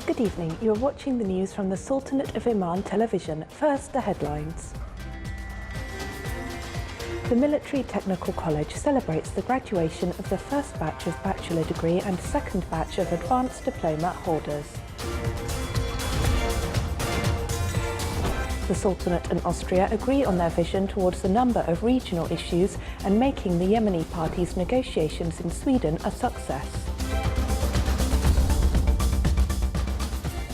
Good evening. You are watching the news from the Sultanate of Oman television. First, the headlines. The Military Technical College celebrates the graduation of the first batch of bachelor degree and second batch of advanced diploma holders. The Sultanate and Austria agree on their vision towards a number of regional issues and making the Yemeni parties' negotiations in Sweden a success.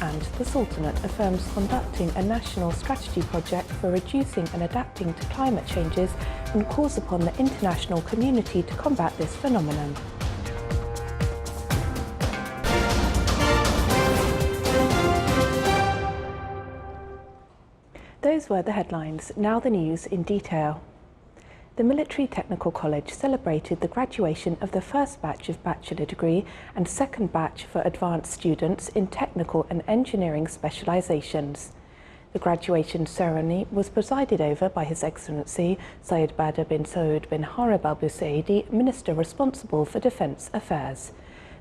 And the Sultanate affirms conducting a national strategy project for reducing and adapting to climate changes and calls upon the international community to combat this phenomenon. Those were the headlines. Now the news in detail. The Military Technical College celebrated the graduation of the first batch of bachelor degree and second batch for advanced students in technical and engineering specialisations. The graduation ceremony was presided over by His Excellency Syed Badr bin Saud bin Harib Al Busaidi, Minister responsible for Defence Affairs.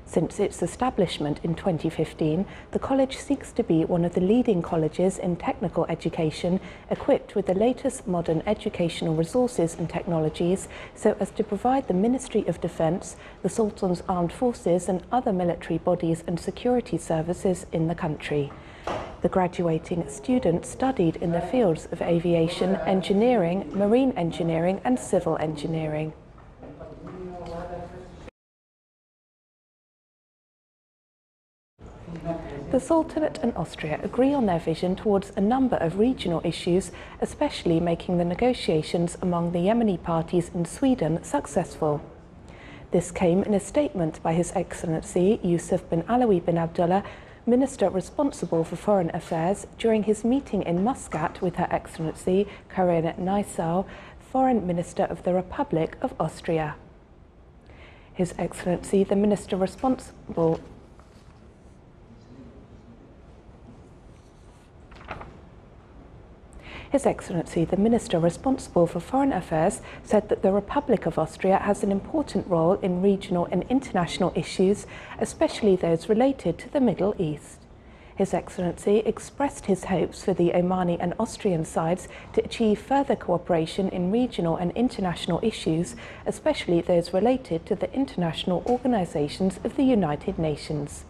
Since its establishment in 2015, the college seeks to be one of the leading colleges in technical education, equipped with the latest modern educational resources and technologies, so as to provide the Ministry of Defence, the Sultan's armed forces and other military bodies and security services in the country. The graduating students studied in the fields of aviation, engineering, marine engineering and civil engineering. The Sultanate and Austria agree on their vision towards a number of regional issues, especially making the negotiations among the Yemeni parties in Sweden successful. This came in a statement by His Excellency Yusuf bin Alawi bin Abdullah, Minister responsible for Foreign Affairs, during his meeting in Muscat with Her Excellency Karin Naisau, Foreign Minister of the Republic of Austria. His Excellency the Minister responsible His Excellency, the Minister responsible for Foreign Affairs, said that the Republic of Austria has an important role in regional and international issues, especially those related to the Middle East. His Excellency expressed his hopes for the Omani and Austrian sides to achieve further cooperation in regional and international issues, especially those related to the international organizations of the United Nations.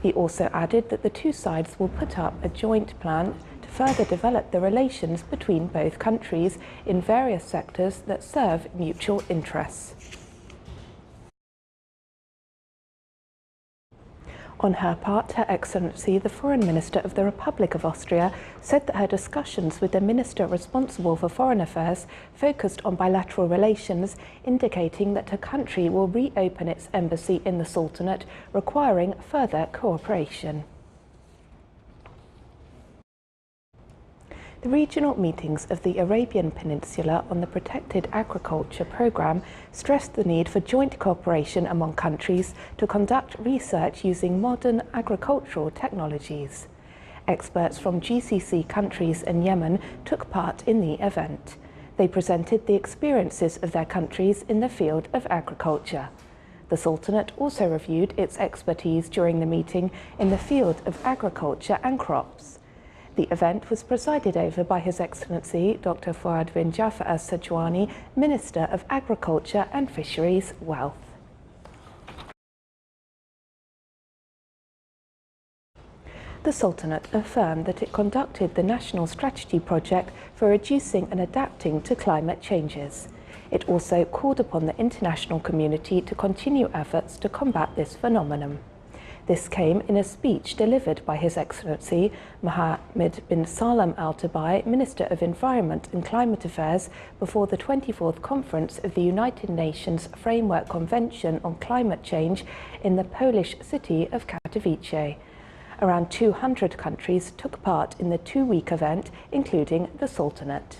He also added that the two sides will put up a joint plan to further develop the relations between both countries in various sectors that serve mutual interests. On her part, Her Excellency, the Foreign Minister of the Republic of Austria, said that her discussions with the Minister responsible for Foreign Affairs focused on bilateral relations, indicating that her country will reopen its embassy in the Sultanate, requiring further cooperation. The regional meetings of the Arabian Peninsula on the Protected Agriculture Programme stressed the need for joint cooperation among countries to conduct research using modern agricultural technologies. Experts from GCC countries and Yemen took part in the event. They presented the experiences of their countries in the field of agriculture. The Sultanate also reviewed its expertise during the meeting in the field of agriculture and crops. The event was presided over by His Excellency Dr. Fuad bin Jafar al-Sajwani, Minister of Agriculture and Fisheries Wealth. The Sultanate affirmed that it conducted the National Strategy Project for reducing and adapting to climate changes. It also called upon the international community to continue efforts to combat this phenomenon. This came in a speech delivered by His Excellency Mohammed bin Salem Al Tabai, Minister of Environment and Climate Affairs, before the 24th Conference of the United Nations Framework Convention on Climate Change in the Polish city of Katowice. Around 200 countries took part in the two-week event, including the Sultanate.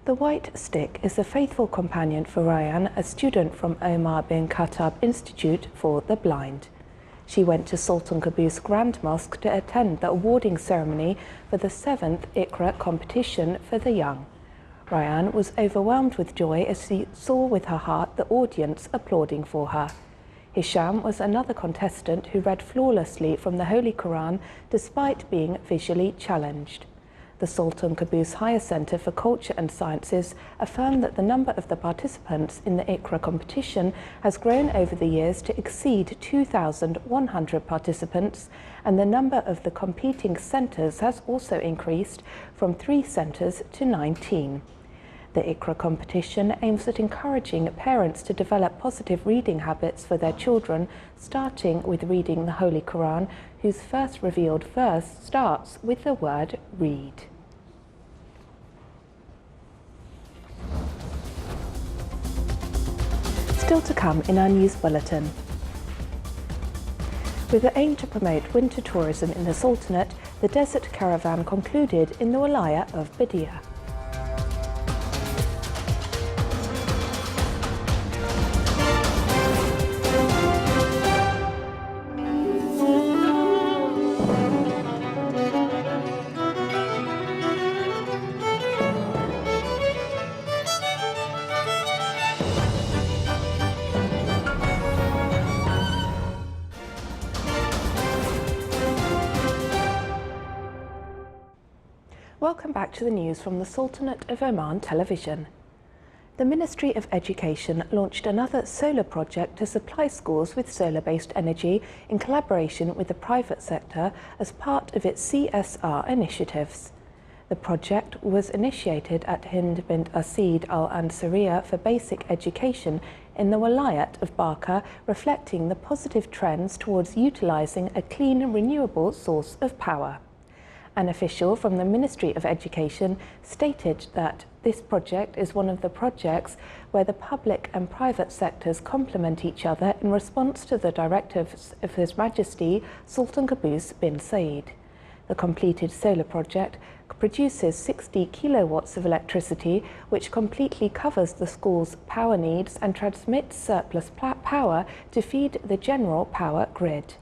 The white stick is a faithful companion for Ryan, a student from Omar bin Khattab Institute for the Blind. She went to Sultan Qaboos Grand Mosque to attend the awarding ceremony for the 7th Iqra competition for the young. Ryan was overwhelmed with joy as she saw with her heart the audience applauding for her. Hisham was another contestant who read flawlessly from the Holy Quran despite being visually challenged. The Sultan Qaboos Higher Centre for Culture and Sciences affirmed that the number of the participants in the Iqra competition has grown over the years to exceed 2,100 participants, and the number of the competing centres has also increased from 3 centres to 19. The Iqra competition aims at encouraging parents to develop positive reading habits for their children, starting with reading the Holy Quran, whose first revealed verse starts with the word read. Still to come in our news bulletin. With the aim to promote winter tourism in the Sultanate, the desert caravan concluded in the Walaya of Badia. Welcome back to the news from the Sultanate of Oman television. The Ministry of Education launched another solar project to supply schools with solar-based energy in collaboration with the private sector as part of its CSR initiatives. The project was initiated at Hind bint Asid Al Ansariya for basic education in the Walayat of Barka, reflecting the positive trends towards utilising a clean and renewable source of power. An official from the Ministry of Education stated that this project is one of the projects where the public and private sectors complement each other in response to the directives of His Majesty Sultan Qaboos bin Said. The completed solar project produces 60 kilowatts of electricity, which completely covers the school's power needs and transmits surplus power to feed the general power grid.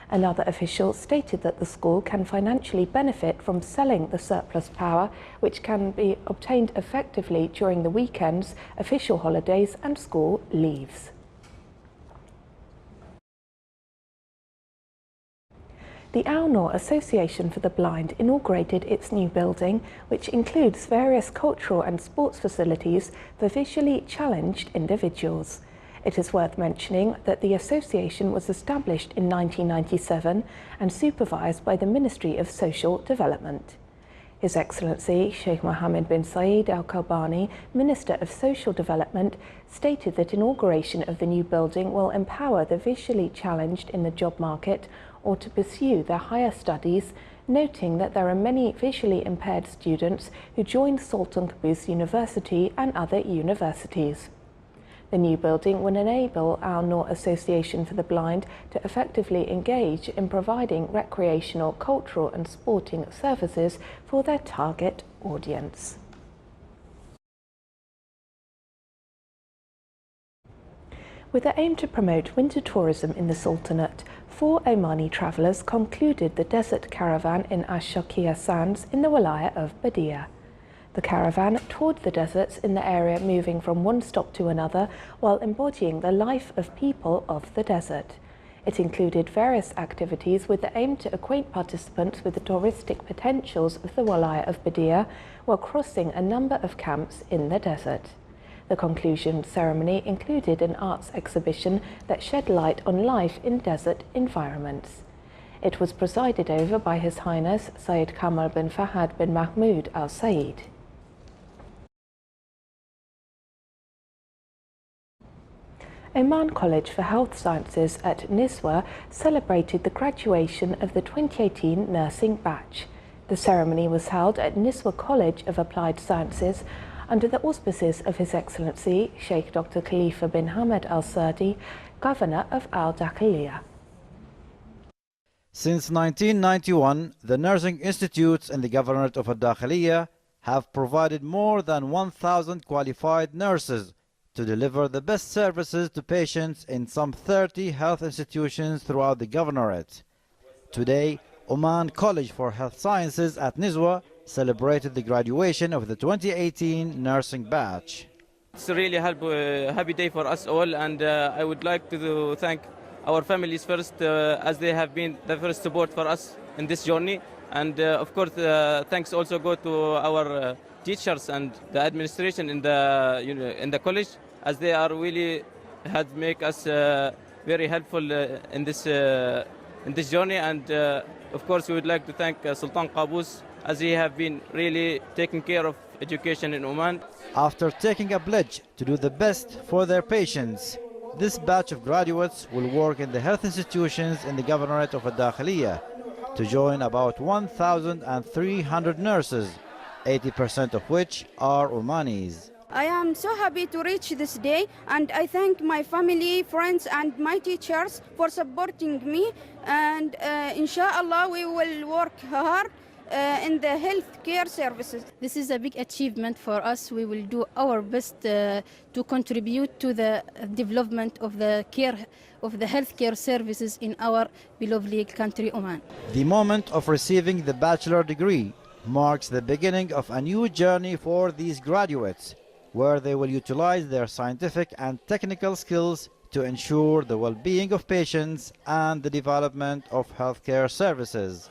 Another official stated that the school can financially benefit from selling the surplus power, which can be obtained effectively during the weekends, official holidays and school leaves. The Al Noor Association for the Blind inaugurated its new building, which includes various cultural and sports facilities for visually challenged individuals. It is worth mentioning that the association was established in 1997 and supervised by the Ministry of Social Development. His Excellency Sheikh Mohammed bin Saeed Al Kalbani, Minister of Social Development, stated that inauguration of the new building will empower the visually challenged in the job market or to pursue their higher studies, noting that there are many visually impaired students who join Sultan Qaboos University and other universities. The new building will enable Al Noor Association for the Blind to effectively engage in providing recreational, cultural and sporting services for their target audience. With the aim to promote winter tourism in the Sultanate, 4 Omani travellers concluded the desert caravan in Ash-Shakia Sands in the Walaya of Badia. The caravan toured the deserts in the area, moving from one stop to another while embodying the life of people of the desert. It included various activities with the aim to acquaint participants with the touristic potentials of the Walaya of Badia while crossing a number of camps in the desert. The conclusion ceremony included an arts exhibition that shed light on life in desert environments. It was presided over by His Highness Sayyid Kamal bin Fahad bin Mahmoud Al Said. Oman College for Health Sciences at Niswa celebrated the graduation of the 2018 nursing batch. The ceremony was held at Niswa College of Applied Sciences under the auspices of His Excellency Sheikh Dr. Khalifa bin Hamad Al Sardi, Governor of Al Dakhiliya. Since 1991, the nursing institutes in the Governorate of Al Dakhiliya have provided more than 1,000 qualified nurses to deliver the best services to patients in some 30 health institutions throughout the Governorate. Today, Oman College for Health Sciences at Nizwa celebrated the graduation of the 2018 nursing batch. It's a really happy day for us all, and I would like to thank our families first, as they have been the first support for us in this journey. And of course, thanks also go to our teachers and the administration in the college, as they are really had make us very helpful in this journey. And of course, we would like to thank Sultan Qaboos, as he have been really taking care of education in Oman. After taking a pledge to do the best for their patients, this batch of graduates will work in the health institutions in the Governorate of Dakhiliyah to join about 1,300 nurses, 80% of which are Omanis. I am so happy to reach this day, and I thank my family, friends and my teachers for supporting me, and inshallah we will work hard in the healthcare services. This is a big achievement for us. We will do our best to contribute to the development of the healthcare services in our beloved country, Oman. The moment of receiving the bachelor degree marks the beginning of a new journey for these graduates, where they will utilize their scientific and technical skills to ensure the well-being of patients and the development of healthcare services.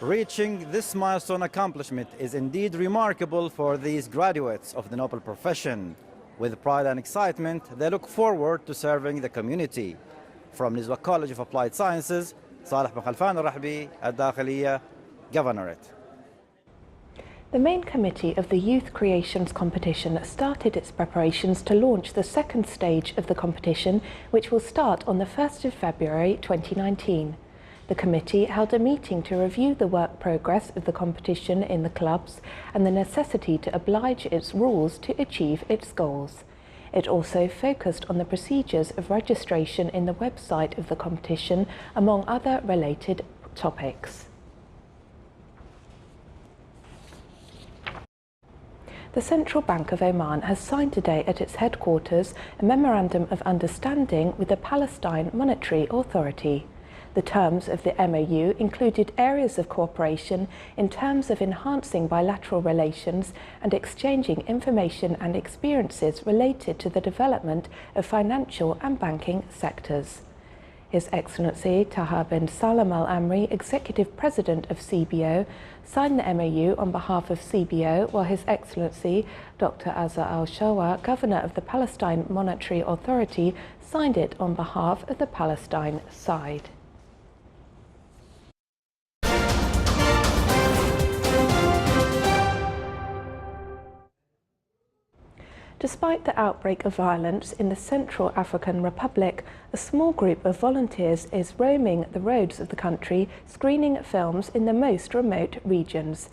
Reaching this milestone accomplishment is indeed remarkable for these graduates of the noble profession. With pride and excitement, they look forward to serving the community. From Nizwa College of Applied Sciences, Salih bin Khalfan al-Rahbi, Dakhiliyah, Governorate. The main committee of the Youth Creations competition started its preparations to launch the second stage of the competition, which will start on the 1st of February 2019. The committee held a meeting to review the work progress of the competition in the clubs and the necessity to oblige its rules to achieve its goals. It also focused on the procedures of registration in the website of the competition, among other related topics. The Central Bank of Oman has signed today at its headquarters a Memorandum of Understanding with the Palestine Monetary Authority. The terms of the MOU included areas of cooperation in terms of enhancing bilateral relations and exchanging information and experiences related to the development of financial and banking sectors. His Excellency Taha bin Salam Al Amri, Executive President of CBO, signed the MOU on behalf of CBO, while His Excellency Dr. Azza Al Shawa, Governor of the Palestine Monetary Authority, signed it on behalf of the Palestine side. Despite the outbreak of violence in the Central African Republic, a small group of volunteers is roaming the roads of the country, screening films in the most remote regions.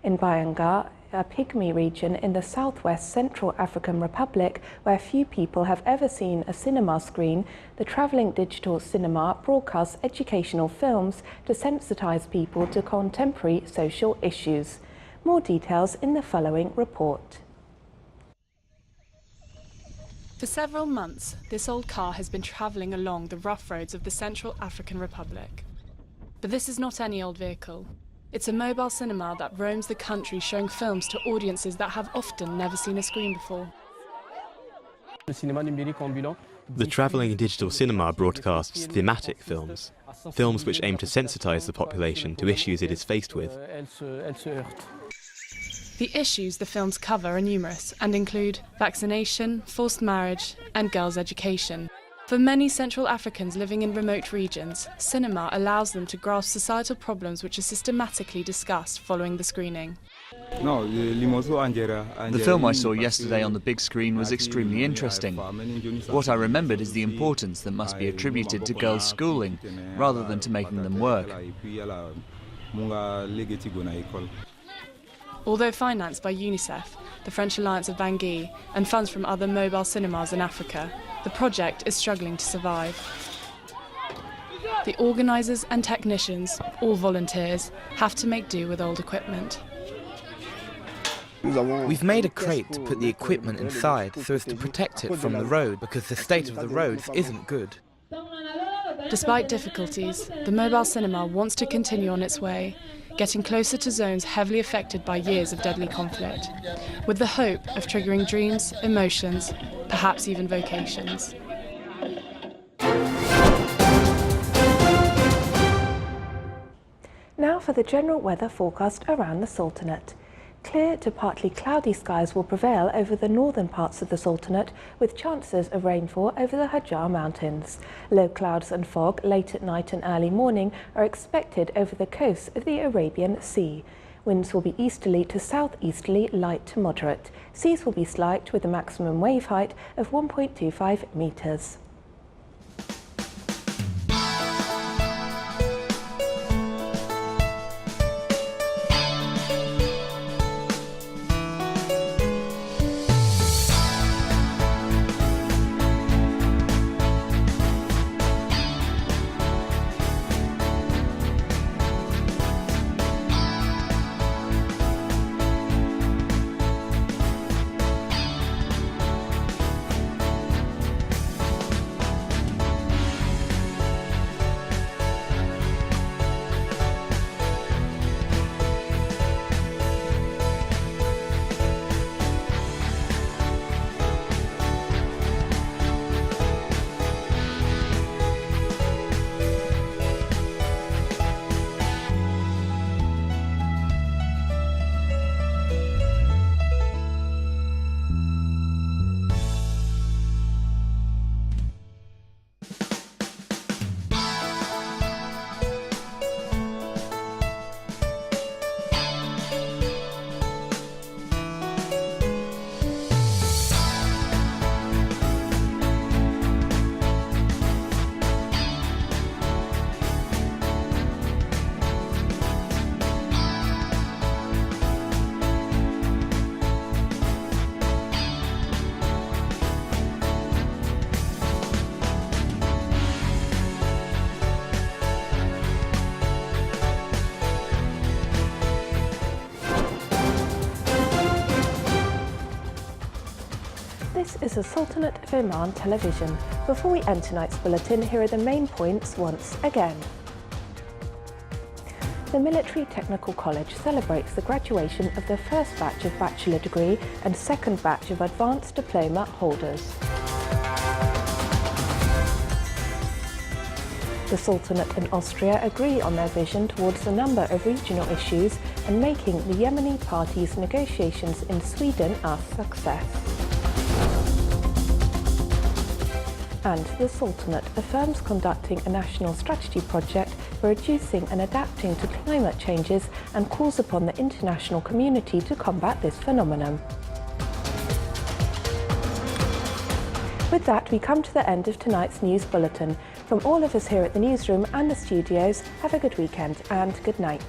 In Bayanga, a pygmy region in the southwest Central African Republic, where few people have ever seen a cinema screen, the travelling digital cinema broadcasts educational films to sensitise people to contemporary social issues. More details in the following report. For several months, this old car has been travelling along the rough roads of the Central African Republic. But this is not any old vehicle. It's a mobile cinema that roams the country, showing films to audiences that have often never seen a screen before. The travelling digital cinema broadcasts thematic films, films which aim to sensitise the population to issues it is faced with. The issues the films cover are numerous and include vaccination, forced marriage and girls' education. For many Central Africans living in remote regions, cinema allows them to grasp societal problems which are systematically discussed following the screening. The film I saw yesterday on the big screen was extremely interesting. What I remembered is the importance that must be attributed to girls' schooling, rather than to making them work. Although financed by UNICEF, the French Alliance of Bangui, and funds from other mobile cinemas in Africa, the project is struggling to survive. The organisers and technicians, all volunteers, have to make do with old equipment. We've made a crate to put the equipment inside so as to protect it from the road, because the state of the roads isn't good. Despite difficulties, the mobile cinema wants to continue on its way, getting closer to zones heavily affected by years of deadly conflict, with the hope of triggering dreams, emotions, perhaps even vocations. Now for the general weather forecast around the Sultanate. Clear to partly cloudy skies will prevail over the northern parts of the Sultanate, with chances of rainfall over the Hajar Mountains. Low clouds and fog late at night and early morning are expected over the coast of the Arabian Sea. Winds will be easterly to southeasterly, light to moderate. Seas will be slight with a maximum wave height of 1.25 metres. This is the Sultanate of Oman television. Before we end tonight's bulletin, here are the main points once again. The Military Technical College celebrates the graduation of the first batch of bachelor degree and second batch of advanced diploma holders. The Sultanate and Austria agree on their vision towards a number of regional issues and making the Yemeni parties' negotiations in Sweden a success. And the Sultanate affirms conducting a national strategy project for reducing and adapting to climate changes and calls upon the international community to combat this phenomenon. With that, we come to the end of tonight's news bulletin. From all of us here at the newsroom and the studios, have a good weekend and good night.